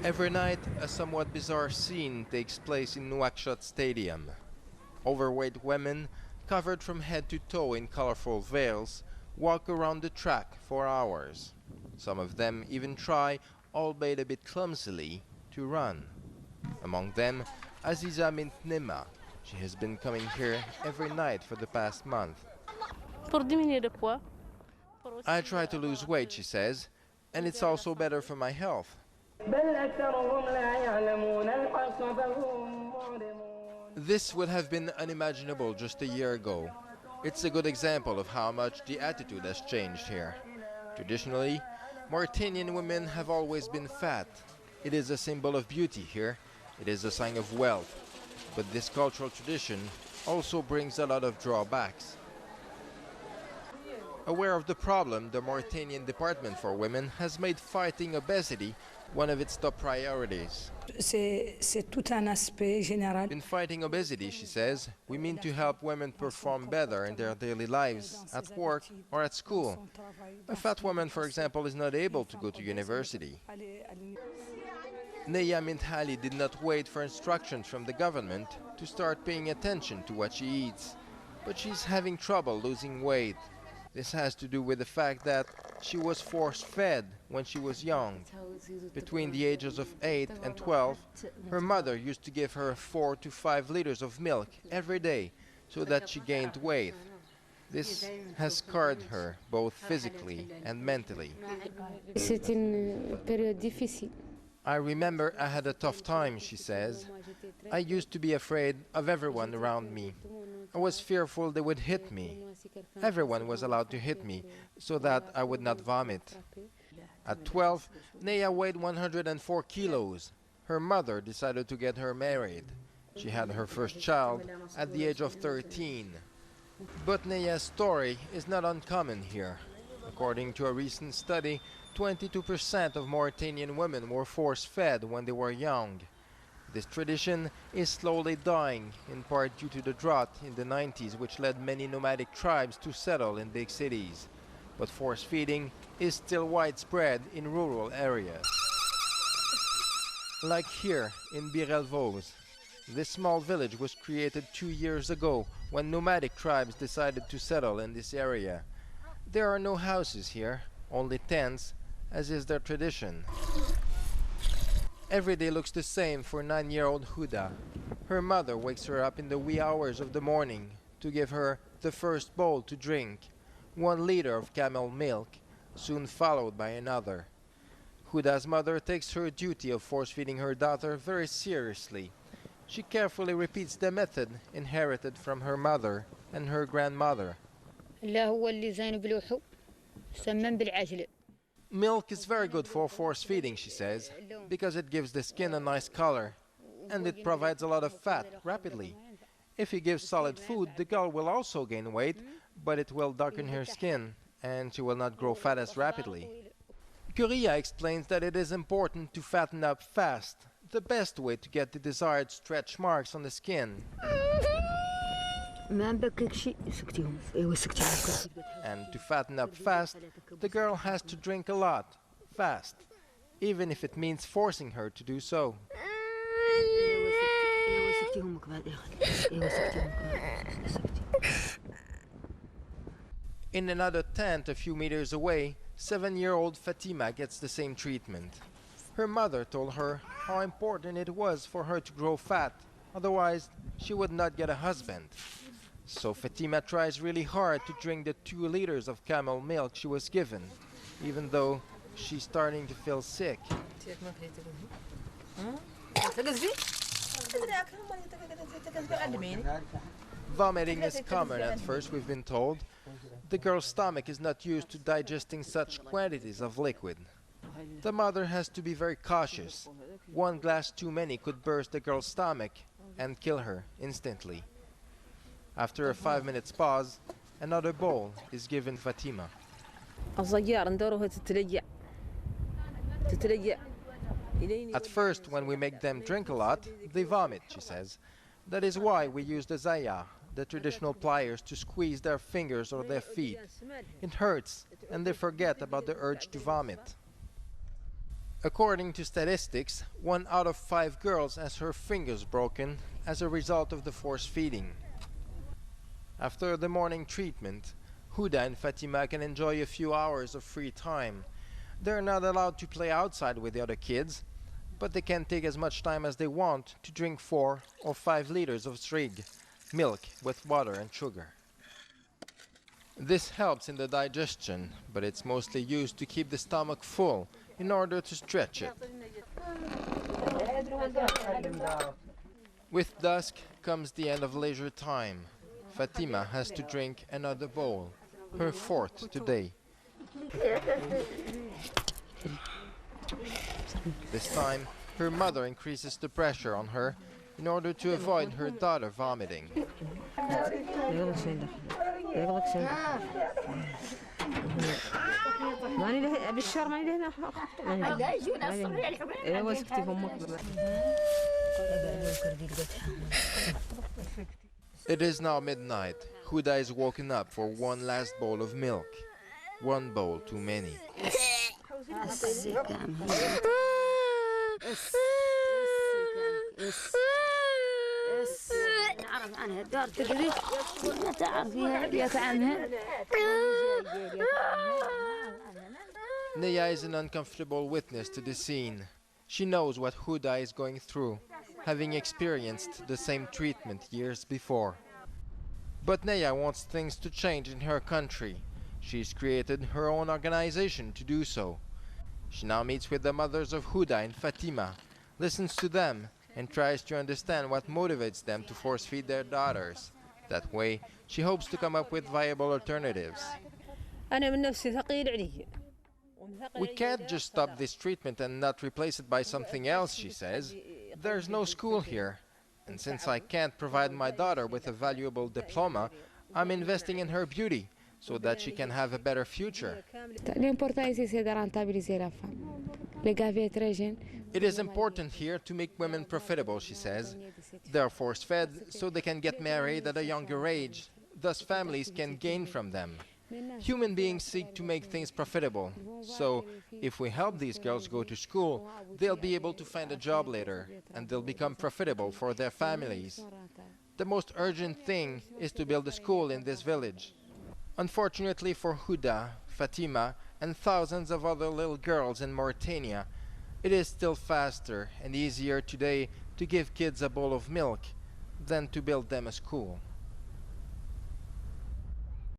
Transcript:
Every night, a somewhat bizarre scene takes place in Nouakchott Stadium. Overweight women, covered from head to toe in colorful veils, walk around the track for hours. Some of them even try, albeit a bit clumsily, to run. Among them, Aziza Mintnima. She has been coming here every night for the past month. I try to lose weight, she says, and it's also better for my health. This would have been unimaginable just a year ago. It's a good example of how much the attitude has changed here. Traditionally, Mauritanian women have always been fat. It is a symbol of beauty here. It is a sign of wealth. But this cultural tradition also brings a lot of drawbacks. Aware of the problem, the Mauritanian Department for Women has made fighting obesity one of its top priorities. In fighting obesity, she says, we mean to help women perform better in their daily lives, at work or at school. A fat woman, for example, is not able to go to university. Neya Minthali did not wait for instructions from the government to start paying attention to what she eats, but she's having trouble losing weight. This has to do with the fact that she was force-fed when she was young. Between the ages of 8 and 12, her mother used to give her 4 to 5 liters of milk every day so that she gained weight. This has scarred her both physically and mentally. I remember I had a tough time, she says. I used to be afraid of everyone around me. I was fearful they would hit me. Everyone was allowed to hit me so that I would not vomit. At 12, Neya weighed 104 kilos. Her mother decided to get her married. She had her first child at the age of 13. But Neya's story is not uncommon here. According to a recent study, 22% of Mauritanian women were force-fed when they were young. This tradition is slowly dying, in part due to the drought in the 90s, which led many nomadic tribes to settle in big cities. But force-feeding is still widespread in rural areas. Like here in Bir El Vos. This small village was created 2 years ago when nomadic tribes decided to settle in this area. There are no houses here, only tents, as is their tradition. Every day looks the same for 9-year-old Huda. Her mother wakes her up in the wee hours of the morning to give her the first bowl to drink, 1 liter of camel milk, soon followed by another. Huda's mother takes her duty of force-feeding her daughter very seriously. She carefully repeats the method inherited from her mother and her grandmother. Milk is very good for force-feeding, she says, because it gives the skin a nice color, and it provides a lot of fat rapidly. If you give solid food, the girl will also gain weight, but it will darken her skin, and she will not grow fat as rapidly. Kuria explains that it is important to fatten up fast, the best way to get the desired stretch marks on the skin. And to fatten up fast, the girl has to drink a lot, fast, even if it means forcing her to do so. In another tent a few meters away, 7-year-old Fatima gets the same treatment. Her mother told her how important it was for her to grow fat, otherwise she would not get a husband. So Fatima tries really hard to drink the 2 liters of camel milk she was given, even though she's starting to feel sick. Vomiting is common at first, we've been told. The girl's stomach is not used to digesting such quantities of liquid. The mother has to be very cautious. 1 glass too many could burst the girl's stomach and kill her instantly. After a 5-minute pause, another bowl is given Fatima. At first, when we make them drink a lot, they vomit, she says. That is why we use the zaya, the traditional pliers, to squeeze their fingers or their feet. It hurts, and they forget about the urge to vomit. According to statistics, 1 out of 5 girls has her fingers broken as a result of the force feeding. After the morning treatment, Huda and Fatima can enjoy a few hours of free time. They're not allowed to play outside with the other kids, but they can take as much time as they want to drink 4 or 5 liters of srig, milk with water and sugar. This helps in the digestion, but it's mostly used to keep the stomach full in order to stretch it. With dusk comes the end of leisure time. Fatima has to drink another bowl, her 4th today. This time, her mother increases the pressure on her in order to avoid her daughter vomiting. It is now midnight. Huda is woken up for one last bowl of milk. One bowl too many. Naya is an uncomfortable witness to the scene. She knows what Huda is going through, having experienced the same treatment years before. But Naya wants things to change in her country. She's created her own organization to do so. She now meets with the mothers of Huda and Fatima, listens to them, and tries to understand what motivates them to force feed their daughters. That way, she hopes to come up with viable alternatives. We can't just stop this treatment and not replace it by something else, she says. There's no school here. And since I can't provide my daughter with a valuable diploma, I'm investing in her beauty so that she can have a better future. It is important here to make women profitable, she says. They're force-fed so they can get married at a younger age. Thus families can gain from them. Human beings seek to make things profitable. So if we help these girls go to school, they'll be able to find a job later and they'll become profitable for their families. The most urgent thing is to build a school in this village. Unfortunately for Huda, Fatima, and thousands of other little girls in Mauritania, it is still faster and easier today to give kids a bowl of milk than to build them a school.